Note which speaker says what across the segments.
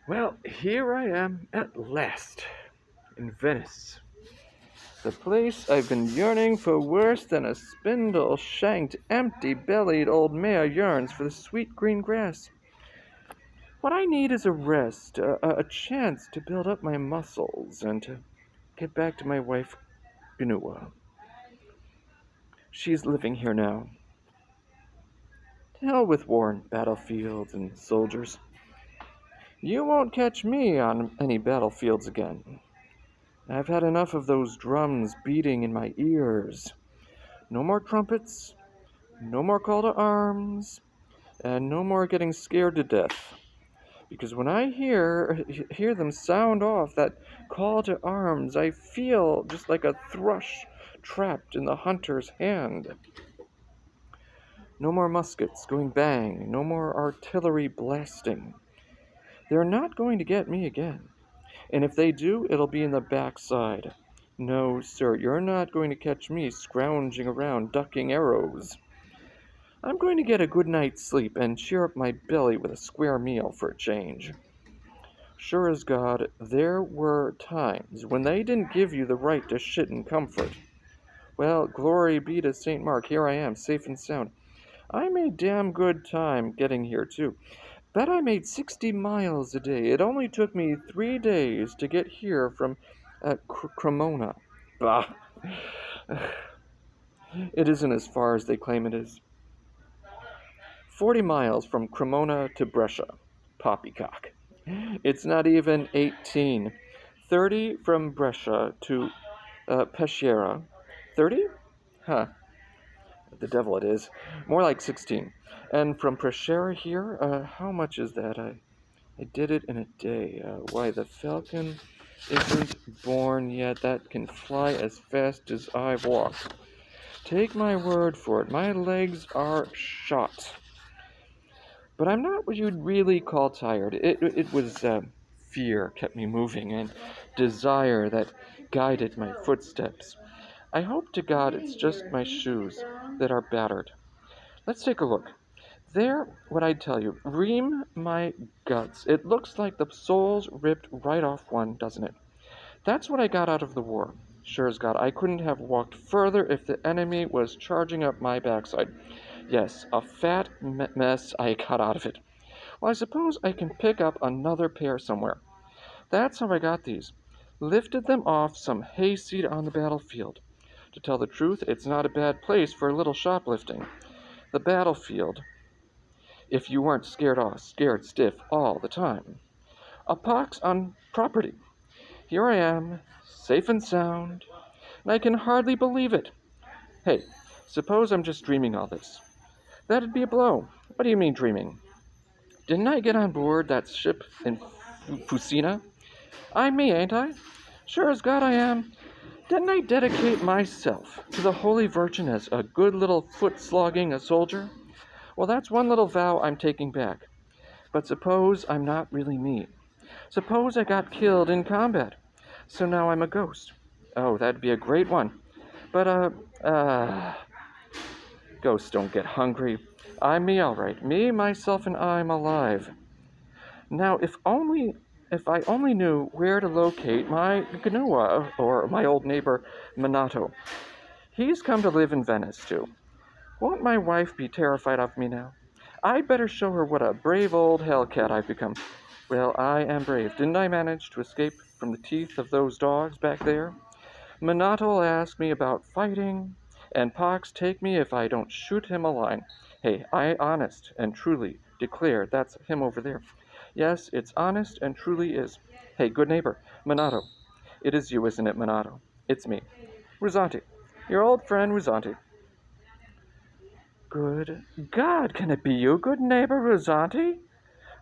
Speaker 1: Well, here I am at last, in Venice. The place I've been yearning for worse than a spindle-shanked, empty-bellied old mare yearns for the sweet green grass. What I need is a rest, a chance to build up my muscles, and to get back to my wife, Gnua. She's living here now. To hell with war and battlefields and soldiers. You won't catch me on any battlefields again. I've had enough of those drums beating in my ears. No more trumpets, no more call to arms, and no more getting scared to death. Because when I hear them sound off that call to arms, I feel just like a thrush trapped in the hunter's hand. No more muskets going bang, no more artillery blasting. They're not going to get me again. And if they do, it'll be in the backside. No, sir, you're not going to catch me scrounging around ducking arrows. I'm going to get a good night's sleep and cheer up my belly with a square meal for a change. Sure as God, there were times when they didn't give you the right to shit in comfort. Well, glory be to St. Mark, here I am, safe and sound. I made damn good time getting here, too. Bet I made 60 miles a day. It only took me 3 days to get here from Cremona. Bah! It isn't as far as they claim it is. 40 miles from Cremona to Brescia. Poppycock. It's not even 18. 30 from Brescia to Peschiera. 30? Huh. The devil it is. More like 16. And from Peschiera here, how much is that? I did it in a day. Why, the falcon isn't born yet that can fly as fast as I walk. Take my word for it, my legs are shot. But I'm not what you'd really call tired. It was fear kept me moving, and desire that guided my footsteps. I hope to God it's just my shoes that are battered. Let's take a look. There, what I'd tell you, ream my guts. It looks like the soles ripped right off one, doesn't it? That's what I got out of the war. Sure as God, I couldn't have walked further if the enemy was charging up my backside. Yes, a fat mess I got out of it. Well, I suppose I can pick up another pair somewhere. That's how I got these. Lifted them off some hayseed on the battlefield. To tell the truth, it's not a bad place for a little shoplifting. The battlefield, if you weren't scared stiff all the time. A pox on property. Here I am, safe and sound, and I can hardly believe it. Hey, suppose I'm just dreaming all this. That'd be a blow. What do you mean dreaming? Didn't I get on board that ship in Fusina? I'm me, ain't I? Sure as God I am. Didn't I dedicate myself to the Holy Virgin as a good little foot-slogging a soldier? Well, that's one little vow I'm taking back. But suppose I'm not really me. Suppose I got killed in combat. So now I'm a ghost. Oh, that'd be a great one. But, ghosts don't get hungry. I'm me, all right. Me, myself, and I'm alive. Now, if I only knew where to locate my Gnua, or my old neighbor, Minato. He's come to live in Venice, too. Won't my wife be terrified of me now? I'd better show her what a brave old hellcat I've become. Well, I am brave. Didn't I manage to escape from the teeth of those dogs back there? Minato will ask me about fighting, and Pox take me if I don't shoot him a line. Hey, I honest and truly declare that's him over there. Yes, it's honest and truly is. Hey, good neighbor, Minato. It is you, isn't it, Minato? It's me. Ruzzante. Your old friend Ruzzante. Good God, can it be you, good neighbor Ruzzante?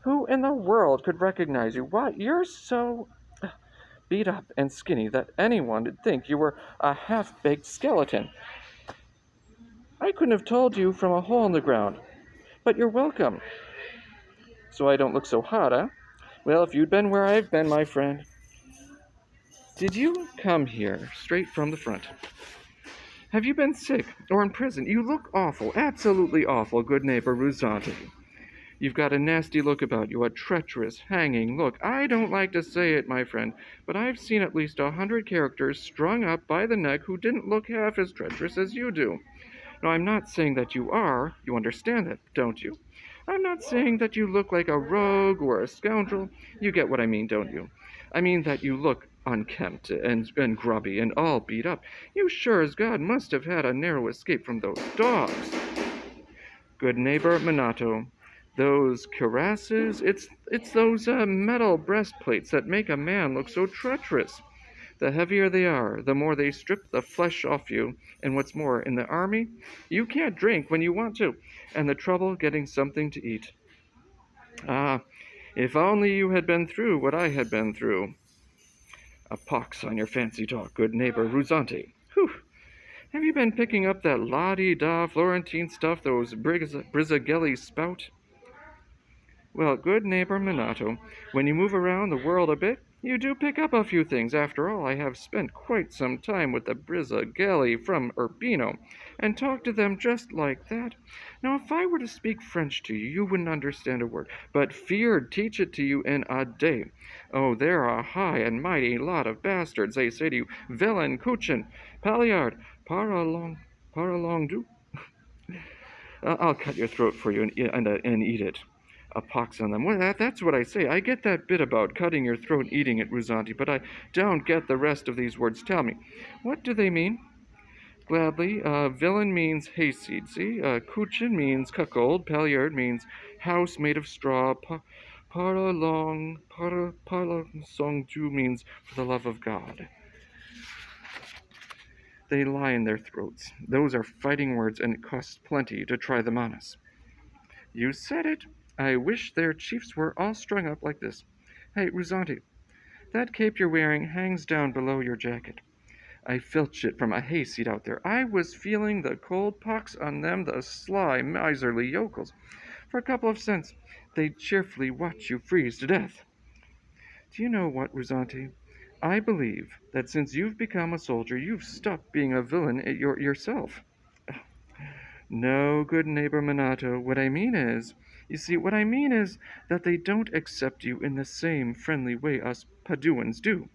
Speaker 1: Who in the world could recognize you? Why, you're so beat up and skinny that anyone would think you were a half-baked skeleton. I couldn't have told you from a hole in the ground. But you're welcome. So I don't look so hot, huh? Well, if you'd been where I've been, my friend. Did you come here straight from the front? Have you been sick or in prison? You look awful, absolutely awful, good neighbor Ruzzante. You've got a nasty look about you, a treacherous, hanging look. I don't like to say it, my friend, but I've seen at least 100 characters strung up by the neck who didn't look half as treacherous as you do. Now, I'm not saying that you are. You understand that, don't you? I'm not saying that you look like a rogue or a scoundrel. You get what I mean, don't you? I mean that you look unkempt and grubby and all beat up. You sure as God must have had a narrow escape from those dogs. Good neighbor Minato, those cuirasses, it's those metal breastplates that make a man look so treacherous. The heavier they are, the more they strip the flesh off you. And what's more, in the army, you can't drink when you want to, and the trouble getting something to eat. Ah, if only you had been through what I had been through. A pox on your fancy talk, good neighbor Ruzzante. Whew! Have you been picking up that la-di-da Florentine stuff those Brisigelli spout? Well, good neighbor Minato, when you move around the world a bit, you do pick up a few things. After all, I have spent quite some time with the Brisigelli from Urbino, and talked to them just like that. Now, if I were to speak French to you, you wouldn't understand a word, but fear'd teach it to you in a day. Oh, they're a high and mighty lot of bastards. They say to you, villain, Kuchin, Paliard, paralong du. I'll cut your throat for you and eat it. A pox on them. Well, that's what I say. I get that bit about cutting your throat and eating it, Ruzzante, but I don't get the rest of these words. Tell me, what do they mean? Gladly, villain means hayseed, see? Kuchin means cuckold. Paliard means house made of straw. Paralong songju means for the love of God. They lie in their throats. Those are fighting words, and it costs plenty to try them on us. You said it. I wish their chiefs were all strung up like this. Hey, Ruzzante, that cape you're wearing hangs down below your jacket. I filched it from a hayseed out there. I was feeling the cold pox on them, the sly, miserly yokels. For a couple of cents, they'd cheerfully watch you freeze to death. Do you know what, Ruzzante? I believe that since you've become a soldier, you've stopped being a villain yourself. No, good neighbor Minato, what I mean is that they don't accept you in the same friendly way us Paduans do.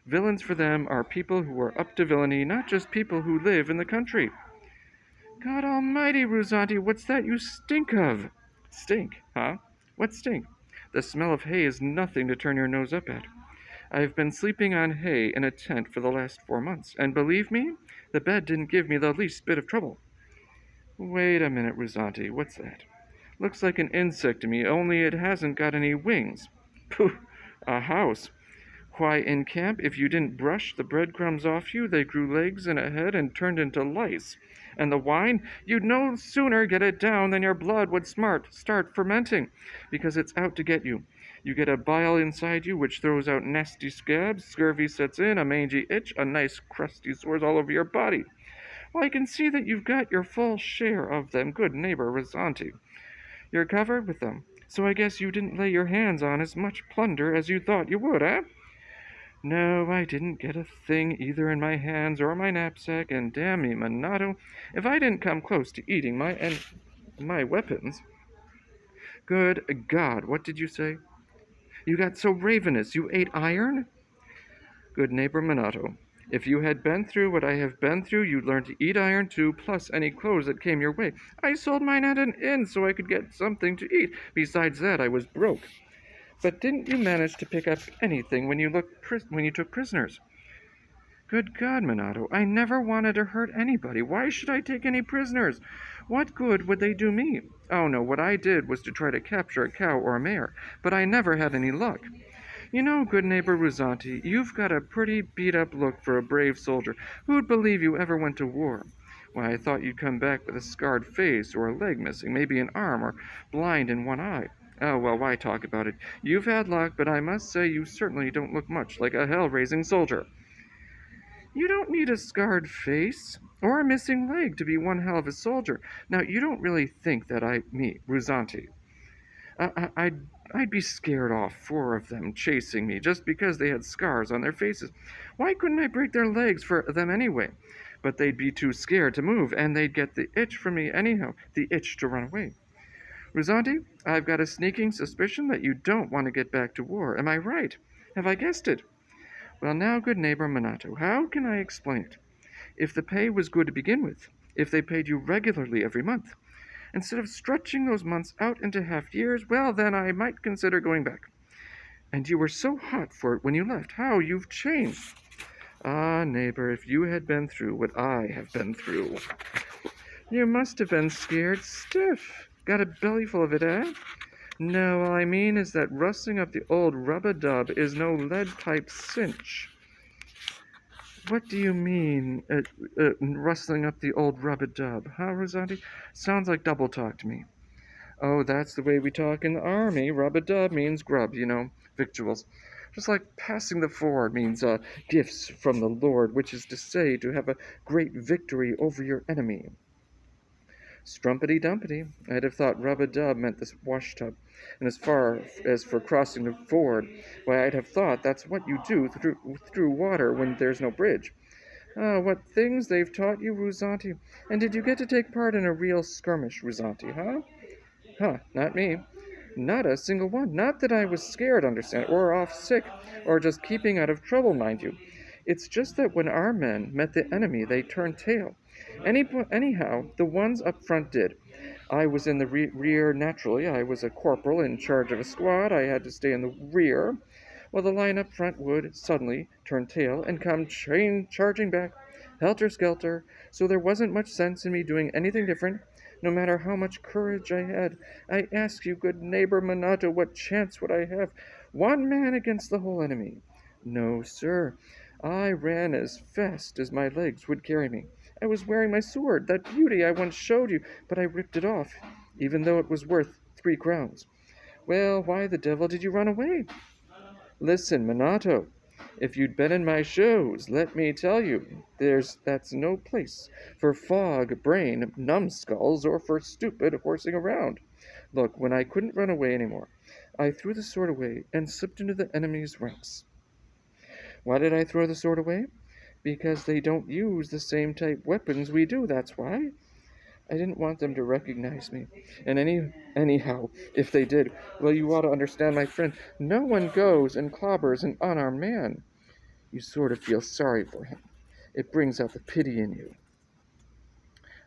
Speaker 1: Villains for them are people who are up to villainy, not just people who live in the country. God almighty, Ruzzante, what's that you stink of? Stink, huh? What stink? The smell of hay is nothing to turn your nose up at. I've been sleeping on hay in a tent for the last 4 months, and believe me, the bed didn't give me the least bit of trouble. Wait a minute, Ruzzante, what's that? Looks like an insect to me, only it hasn't got any wings. Pooh, a house. Why, in camp, if you didn't brush the breadcrumbs off you, they grew legs and a head and turned into lice. And the wine, you'd no sooner get it down than your blood would start fermenting, because it's out to get you. You get a bile inside you which throws out nasty scabs, scurvy sets in, a mangy itch, a nice crusty sores all over your body. Well, I can see that you've got your full share of them, good neighbor Ruzzante. You're covered with them, so I guess you didn't lay your hands on as much plunder as you thought you would, eh? No, I didn't get a thing either in my hands or my knapsack, and damn me, Minato, if I didn't come close to eating my weapons. Good God, what did you say? You got so ravenous, you ate iron? Good neighbor Minato, if you had been through what I have been through, you'd learn to eat iron too, plus any clothes that came your way. I sold mine at an inn so I could get something to eat. Besides that, I was broke. But didn't you manage to pick up anything when you took prisoners? Good God, Minato, I never wanted to hurt anybody. Why should I take any prisoners? What good would they do me? Oh no, what I did was to try to capture a cow or a mare, but I never had any luck. You know, good neighbor Ruzzante, you've got a pretty beat-up look for a brave soldier. Who'd believe you ever went to war? Why, I thought you'd come back with a scarred face or a leg missing, maybe an arm, or blind in one eye. Oh, well, why talk about it? You've had luck, but I must say you certainly don't look much like a hell-raising soldier. You don't need a scarred face or a missing leg to be one hell of a soldier. Now, you don't really think that Ruzzante, I'd be scared off 4 of them chasing me just because they had scars on their faces. Why couldn't I break their legs for them anyway? But they'd be too scared to move, and they'd get the itch from me anyhow, the itch to run away. Ruzzante, I've got a sneaking suspicion that you don't want to get back to war. Am I right? Have I guessed it? Well, now, good neighbor Minato, how can I explain it? If the pay was good to begin with, if they paid you regularly every month, instead of stretching those months out into half years, well, then I might consider going back. And you were so hot for it when you left. How you've changed. Ah, neighbor, if you had been through what I have been through. You must have been scared stiff. Got a belly full of it, eh? No, all I mean is that rustling up the old rub-a-dub is no lead pipe cinch. What do you mean, rustling up the old rub-a-dub? Huh, Ruzzante? Sounds like double talk to me. Oh, that's the way we talk in the army. Rub-a-dub means grub, victuals. Just like passing the ford means gifts from the Lord, which is to say, to have a great victory over your enemy. Strumpety-dumpety. I'd have thought rub-a-dub meant this wash-tub. And as far as for crossing the ford, why, I'd have thought that's what you do through water when there's no bridge. Ah, what things they've taught you, Ruzzante. And did you get to take part in a real skirmish, Ruzzante, huh? Huh, not me. Not a single one. Not that I was scared, understand, or off sick, or just keeping out of trouble, mind you. It's just that when our men met the enemy, they turned tail. Anyhow, the ones up front did. I was in the rear naturally. I was a corporal in charge of a squad. I had to stay in the rear. Well, the line up front would suddenly turn tail and come charging back, helter-skelter, so there wasn't much sense in me doing anything different, no matter how much courage I had. I ask you, good neighbor Minato, what chance would I have? One man against the whole enemy. No, sir. I ran as fast as my legs would carry me. I was wearing my sword, that beauty I once showed you, but I ripped it off, even though it was worth 3 crowns. Well, why the devil did you run away? Listen, Minato, if you'd been in my shows, let me tell you, that's no place for fog, brain, numbskulls, or for stupid horsing around. Look, when I couldn't run away anymore, I threw the sword away and slipped into the enemy's ranks. Why did I throw the sword away? Because they don't use the same type weapons we do, that's why. I didn't want them to recognize me. And anyhow, if they did, well, you ought to understand, my friend, no one goes and clobbers an unarmed man. You sort of feel sorry for him. It brings out the pity in you.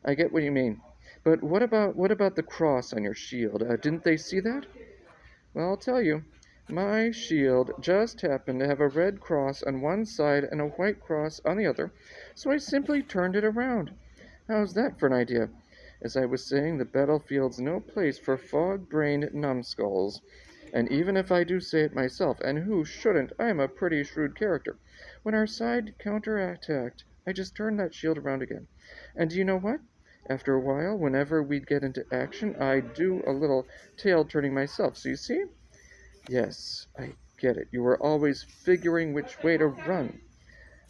Speaker 1: I get what you mean. But what about the cross on your shield? Didn't they see that? Well, I'll tell you. My shield just happened to have a red cross on one side and a white cross on the other, so I simply turned it around. How's that for an idea? As I was saying, the battlefield's no place for fog-brained numbskulls. And even if I do say it myself, and who shouldn't, I'm a pretty shrewd character. When our side counterattacked, I just turned that shield around again. And do you know what? After a while, whenever we'd get into action, I'd do a little tail-turning myself. So you see? Yes, I get it. You were always figuring which way to run.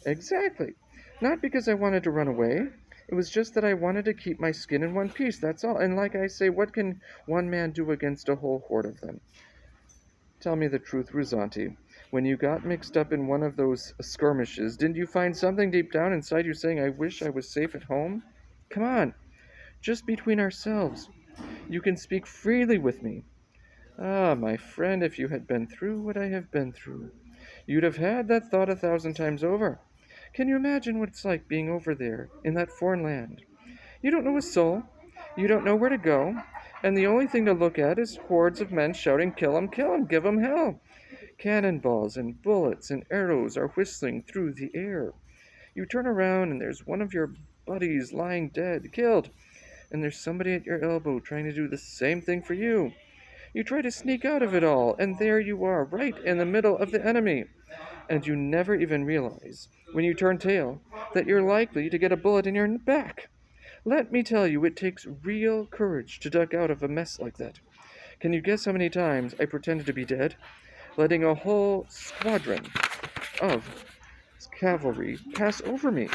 Speaker 1: Exactly. Not because I wanted to run away. It was just that I wanted to keep my skin in one piece, that's all. And like I say, what can one man do against a whole horde of them? Tell me the truth, Ruzzante. When you got mixed up in one of those skirmishes, didn't you find something deep down inside you saying, I wish I was safe at home? Come on, just between ourselves. You can speak freely with me. Ah, my friend, if you had been through what I have been through, you'd have had that thought 1,000 times over. Can you imagine what it's like being over there, in that foreign land? You don't know a soul, you don't know where to go, and the only thing to look at is hordes of men shouting, kill 'em, give 'em hell. Cannonballs and bullets and arrows are whistling through the air. You turn around and there's one of your buddies lying dead, killed, and there's somebody at your elbow trying to do the same thing for you. You try to sneak out of it all, and there you are, right in the middle of the enemy. And you never even realize, when you turn tail, that you're likely to get a bullet in your back. Let me tell you, it takes real courage to duck out of a mess like that. Can you guess how many times I pretended to be dead, letting a whole squadron of cavalry pass over me?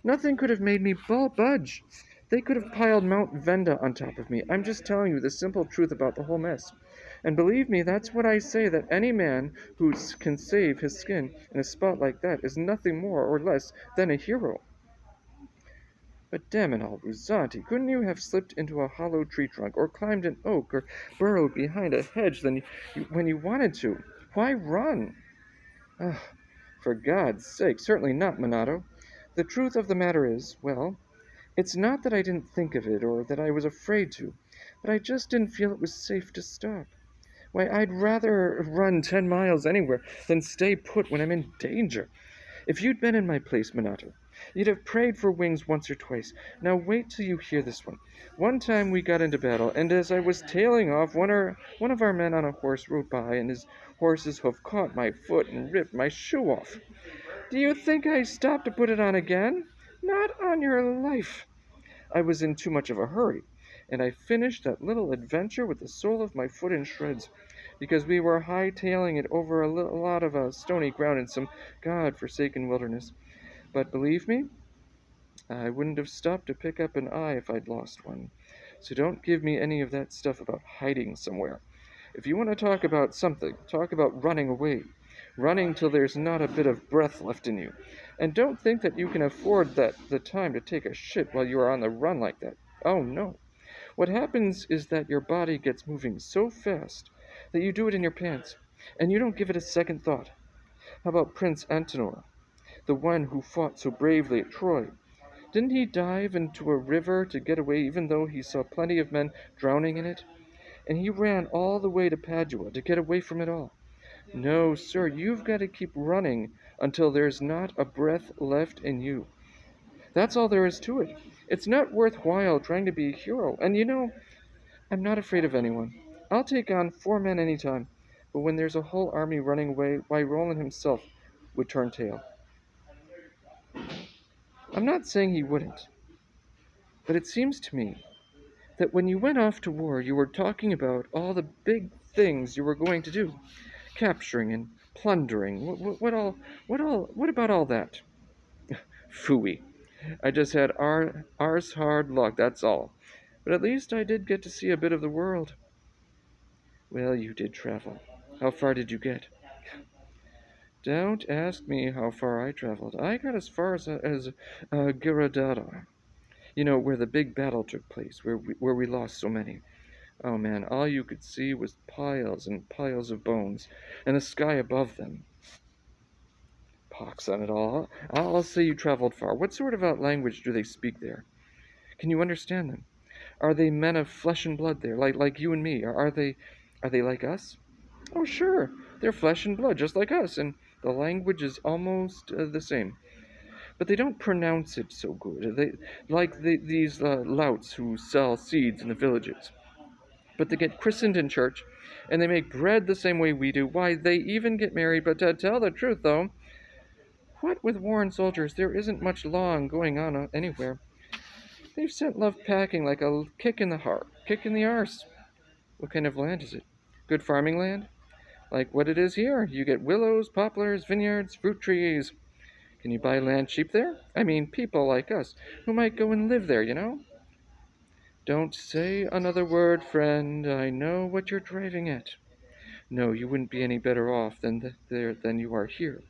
Speaker 1: Nothing could have made me budge. They could have piled Mount Venda on top of me. I'm just telling you the simple truth about the whole mess. And believe me, that's what I say, that any man who can save his skin in a spot like that is nothing more or less than a hero. But damn it all, ruzzante, couldn't you have slipped into a hollow tree trunk, or climbed an oak, or burrowed behind a hedge when you wanted to? Why run? Ah, for God's sake, certainly not, Minato. The truth of the matter is, well, it's not that I didn't think of it or that I was afraid to, but I just didn't feel it was safe to stop. Why, I'd rather run 10 miles anywhere than stay put when I'm in danger. If you'd been in my place, Minato, you'd have prayed for wings once or twice. Now wait till you hear this one. One time we got into battle, and as I was tailing off, one of our men on a horse rode by, and his horse's hoof caught my foot and ripped my shoe off. Do you think I stopped to put it on again? Not on your life. I was in too much of a hurry, and I finished that little adventure with the sole of my foot in shreds, because we were hightailing it over a lot of stony ground in some god-forsaken wilderness. But believe me, I wouldn't have stopped to pick up an eye if I'd lost one. So don't give me any of that stuff about hiding somewhere. If you want to talk about something, talk about running away. Running till there's not a bit of breath left in you. And don't think that you can afford the time to take a shit while you are on the run like that. Oh no. What happens is that your body gets moving so fast that you do it in your pants, and you don't give it a second thought. How about Prince Antenor, the one who fought so bravely at Troy? Didn't he dive into a river to get away even though he saw plenty of men drowning in it? And he ran all the way to Padua to get away from it all. No, sir, you've got to keep running until there's not a breath left in you. That's all there is to it. It's not worthwhile trying to be a hero. And you know, I'm not afraid of anyone. I'll take on 4 men any time. But when there's a whole army running away, why Roland himself would turn tail. I'm not saying he wouldn't, but it seems to me that when you went off to war, you were talking about all the big things you were going to do, capturing and plundering. What about all that? Phooey. I just had ours hard luck, that's all. But at least I did get to see a bit of the world. Well, you did travel. How far did you get? Don't ask me how far I traveled. I got as far as Giradara. You know, where the big battle took place, where we lost so many. Oh man, all you could see was piles and piles of bones, and the sky above them. Pox on it all. I'll say you traveled far. What sort of language do they speak there? Can you understand them? Are they men of flesh and blood there, like you and me? Are they like us? Oh sure, they're flesh and blood, just like us, and the language is almost the same. But they don't pronounce it so good. These louts who sell seeds in the villages. But they get christened in church, and they make bread the same way we do. Why, they even get married. But to tell the truth, though, what with war and soldiers, there isn't much lawing going on anywhere. They've sent love packing like a kick in the heart, kick in the arse. What kind of land is it? Good farming land? Like what it is here. You get willows, poplars, vineyards, fruit trees. Can you buy land cheap there? I mean, people like us, who might go and live there, you know? Don't say another word, friend. I know what you're driving at. No, you wouldn't be any better off than you are here.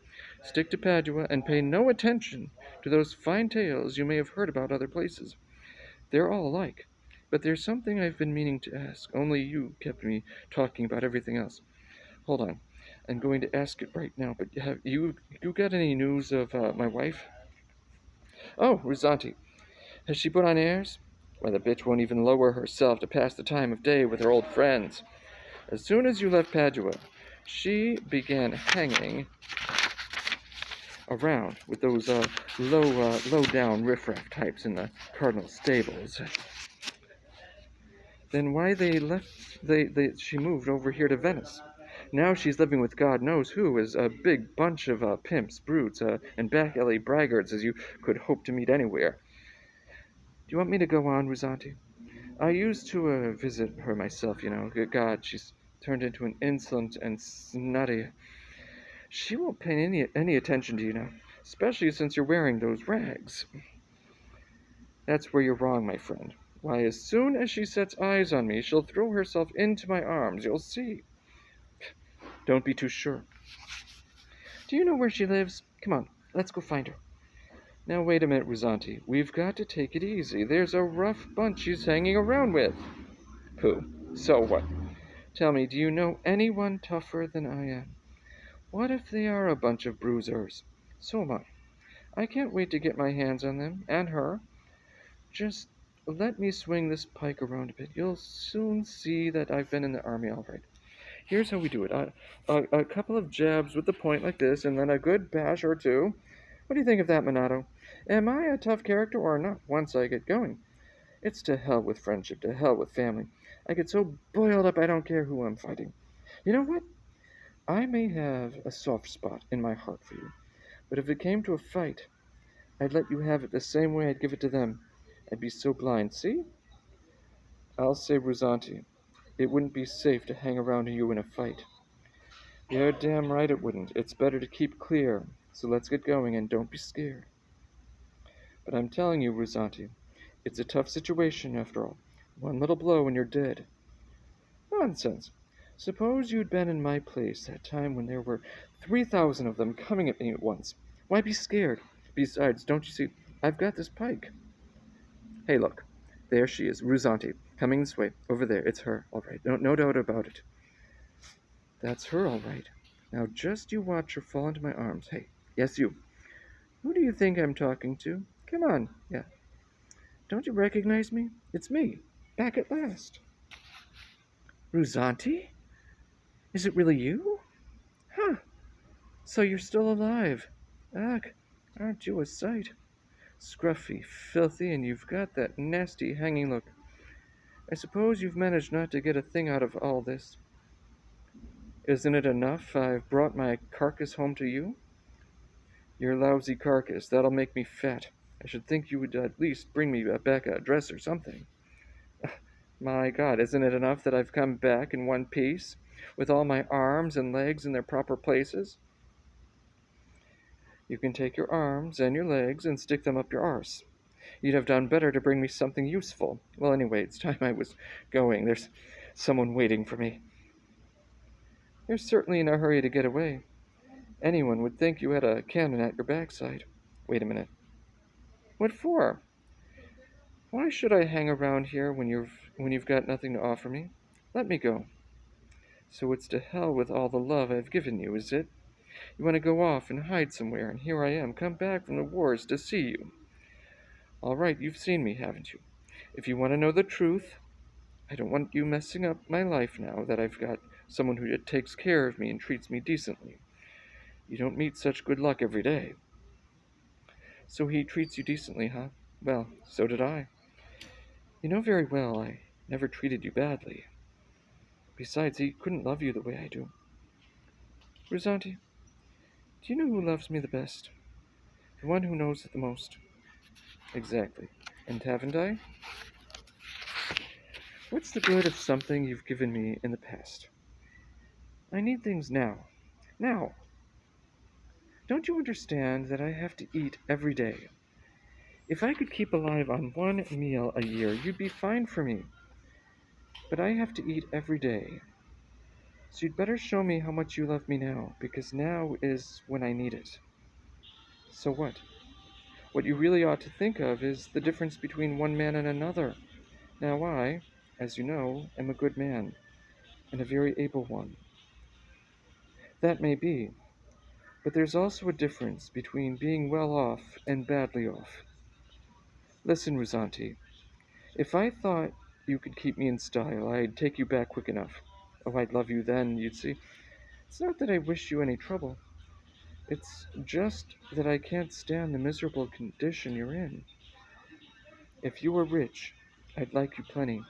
Speaker 1: Stick to Padua and pay no attention to those fine tales you may have heard about other places. They're all alike. But there's something I've been meaning to ask, only you kept me talking about everything else. Hold on. I'm going to ask it right now, but have you got any news of my wife? Oh, ruzzante. Has she put on airs? Why, the bitch won't even lower herself to pass the time of day with her old friends. As soon as you left Padua, she began hanging around with those low-down riffraff types in the cardinal stables. Then why they left? She moved over here to Venice. Now she's living with God knows who, as a big bunch of pimps, brutes, and back alley braggarts as you could hope to meet anywhere. Do you want me to go on, ruzzante? I used to visit her myself, you know. God, she's turned into an insolent and snotty. She won't pay any attention to you now, especially since you're wearing those rags. That's where you're wrong, my friend. Why, as soon as she sets eyes on me, she'll throw herself into my arms. You'll see. Don't be too sure. Do you know where she lives? Come on, let's go find her. Now wait a minute, Ruzzante. We've got to take it easy. There's a rough bunch she's hanging around with. Pooh. So what? Tell me, do you know anyone tougher than I am? What if they are a bunch of bruisers? So am I. I can't wait to get my hands on them, and her. Just let me swing this pike around a bit. You'll soon see that I've been in the army all right. Here's how we do it. A couple of jabs with the point like this, and then a good bash or two. What do you think of that, Minato? Am I a tough character or not once I get going? It's to hell with friendship, to hell with family. I get so boiled up I don't care who I'm fighting. You know what? I may have a soft spot in my heart for you, but if it came to a fight, I'd let you have it the same way I'd give it to them. I'd be so blind. See? I'll say, Ruzzante, it wouldn't be safe to hang around you in a fight. You're damn right it wouldn't. It's better to keep clear. So let's get going and don't be scared. But I'm telling you, Ruzzante, it's a tough situation after all. One little blow and you're dead. Nonsense. Suppose you'd been in my place that time when there were 3,000 of them coming at me at once. Why be scared? Besides, don't you see, I've got this pike. Hey, look. There she is, Ruzzante, coming this way. Over there. It's her, all right. No doubt about it. That's her, all right. Now just you watch her fall into my arms. Hey, yes, you. Who do you think I'm talking to? Come on, yeah. Don't you recognize me? It's me, back at last. Ruzzante? Is it really you? Huh, so you're still alive. Ugh, aren't you a sight? Scruffy, filthy, and you've got that nasty hanging look. I suppose you've managed not to get a thing out of all this. Isn't it enough I've brought my carcass home to you? Your lousy carcass, that'll make me fat. I should think you would at least bring me back a dress or something. My God, isn't it enough that I've come back in one piece, with all my arms and legs in their proper places? You can take your arms and your legs and stick them up your arse. You'd have done better to bring me something useful. Well, anyway, it's time I was going. There's someone waiting for me. You're certainly in a hurry to get away. Anyone would think you had a cannon at your backside. Wait a minute. What for? Why should I hang around here when you've got nothing to offer me? Let me go. So it's to hell with all the love I've given you, is it? You want to go off and hide somewhere, and here I am, come back from the wars to see you. All right, you've seen me, haven't you? If you want to know the truth, I don't want you messing up my life now that I've got someone who takes care of me and treats me decently. You don't meet such good luck every day. So he treats you decently, huh? Well, so did I. You know very well I never treated you badly. Besides, he couldn't love you the way I do. Ruzzante, do you know who loves me the best? The one who knows it the most. Exactly. And haven't I? What's the good of something you've given me in the past? I need things now. Now. Don't you understand that I have to eat every day? If I could keep alive on one meal a year, you'd be fine for me. But I have to eat every day. So you'd better show me how much you love me now, because now is when I need it. So what? What you really ought to think of is the difference between one man and another. Now I, as you know, am a good man, and a very able one. That may be, but there's also a difference between being well off and badly off. Listen, Ruzzante, if I thought you could keep me in style, I'd take you back quick enough. Oh, I'd love you then, you'd see. It's not that I wish you any trouble. It's just that I can't stand the miserable condition you're in. If you were rich, I'd like you plenty.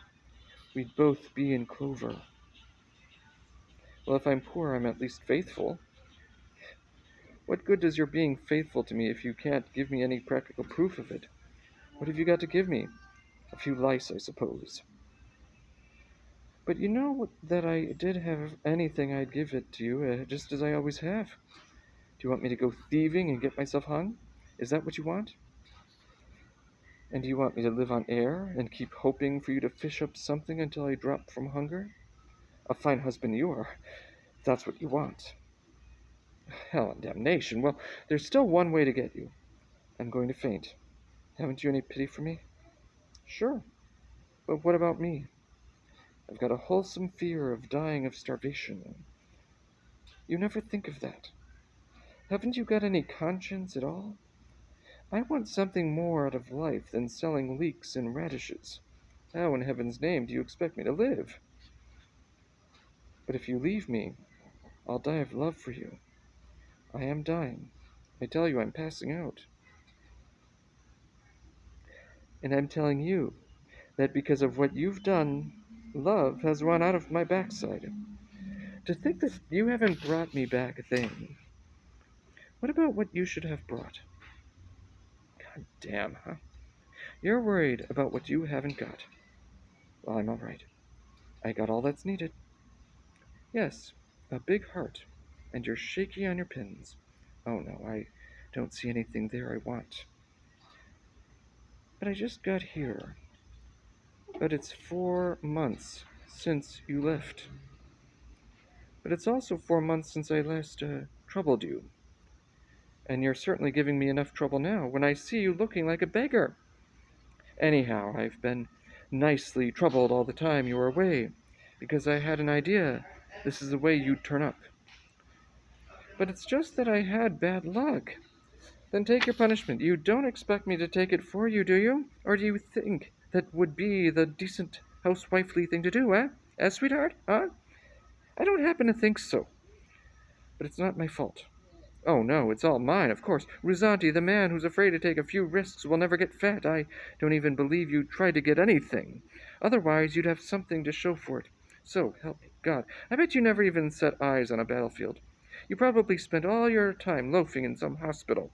Speaker 1: We'd both be in clover. Well, if I'm poor, I'm at least faithful. What good does your being faithful to me if you can't give me any practical proof of it? What have you got to give me? A few lice, I suppose. But you know that I did have anything, I'd give it to you, just as I always have. Do you want me to go thieving and get myself hung? Is that what you want? And do you want me to live on air and keep hoping for you to fish up something until I drop from hunger? A fine husband you are, if that's what you want. Hell and damnation. Well, there's still one way to get you. I'm going to faint. Haven't you any pity for me? Sure, but what about me? I've got a wholesome fear of dying of starvation. You never think of that. Haven't you got any conscience at all? I want something more out of life than selling leeks and radishes. How in heaven's name do you expect me to live? But if you leave me, I'll die of love for you. I am dying. I tell you, I'm passing out. And I'm telling you that because of what you've done, love has run out of my backside. To think that you haven't brought me back a thing. What about what you should have brought? God damn, huh? You're worried about what you haven't got. Well, I'm all right. I got all that's needed. Yes, a big heart, and you're shaky on your pins. Oh no, I don't see anything there I want. But I just got here. But it's 4 months since you left. But it's also 4 months since I last troubled you. And you're certainly giving me enough trouble now when I see you looking like a beggar. Anyhow, I've been nicely troubled all the time you were away, because I had an idea this is the way you'd turn up. But it's just that I had bad luck. Then take your punishment. You don't expect me to take it for you, do you? Or do you think that would be the decent housewifely thing to do, eh? Sweetheart? Huh? I don't happen to think so. But it's not my fault. Oh, no, it's all mine, of course. Ruzzante, the man who's afraid to take a few risks, will never get fat. I don't even believe you tried to get anything. Otherwise, you'd have something to show for it. So, help me, God, I bet you never even set eyes on a battlefield. You probably spent all your time loafing in some hospital.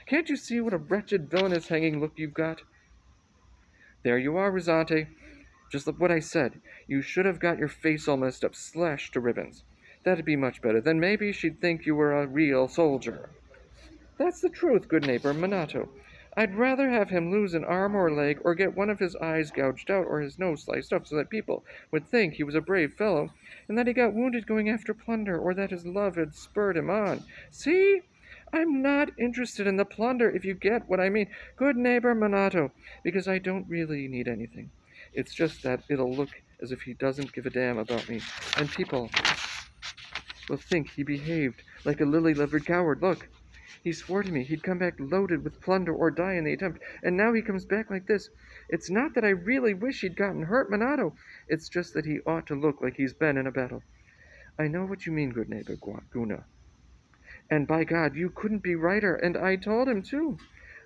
Speaker 1: Can't you see what a wretched, villainous hanging look you've got? There you are, Ruzzante. Just like what I said. You should have got your face all messed up, slashed to ribbons. That'd be much better. Then maybe she'd think you were a real soldier. That's the truth, good neighbor Minato. I'd rather have him lose an arm or a leg, or get one of his eyes gouged out, or his nose sliced off, so that people would think he was a brave fellow, and that he got wounded going after plunder, or that his love had spurred him on. See? I'm not interested in the plunder, if you get what I mean, good neighbor Minato, because I don't really need anything. It's just that it'll look as if he doesn't give a damn about me, and people will think he behaved like a lily-livered coward. Look, he swore to me he'd come back loaded with plunder or die in the attempt, and now he comes back like this. It's not that I really wish he'd gotten hurt, Minato. It's just that he ought to look like he's been in a battle. I know what you mean, good neighbor Guna. And by God, you couldn't be righter, and I told him too.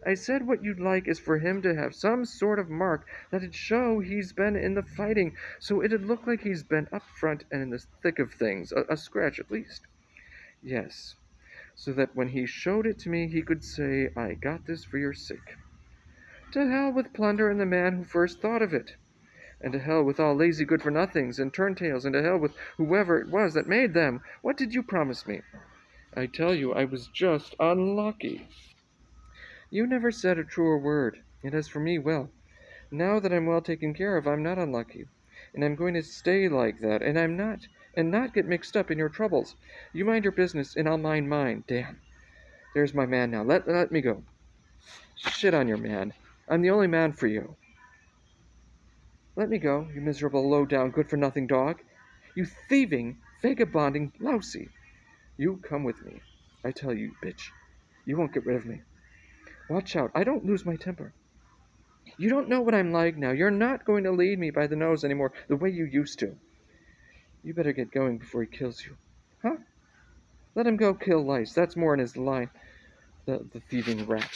Speaker 1: I said what you'd like is for him to have some sort of mark that'd show he's been in the fighting, so it'd look like he's been up front and in the thick of things, a scratch at least. Yes, so that when he showed it to me, he could say, I got this for your sake. To hell with plunder and the man who first thought of it. And to hell with all lazy good-for-nothings and turntails, and to hell with whoever it was that made them. What did you promise me? I tell you, I was just unlucky. You never said a truer word. And as for me, well, now that I'm well taken care of, I'm not unlucky. And I'm going to stay like that, and not get mixed up in your troubles. You mind your business, and I'll mind mine. Damn. There's my man now. Let me go. Shit on your man. I'm the only man for you. Let me go, you miserable, low-down, good-for-nothing dog. You thieving, vagabonding lousy. You come with me. I tell you, bitch. You won't get rid of me. Watch out. I don't lose my temper. You don't know what I'm like now. You're not going to lead me by the nose anymore the way you used to. You better get going before he kills you. Huh? Let him go kill lice. That's more in his line. The thieving rat.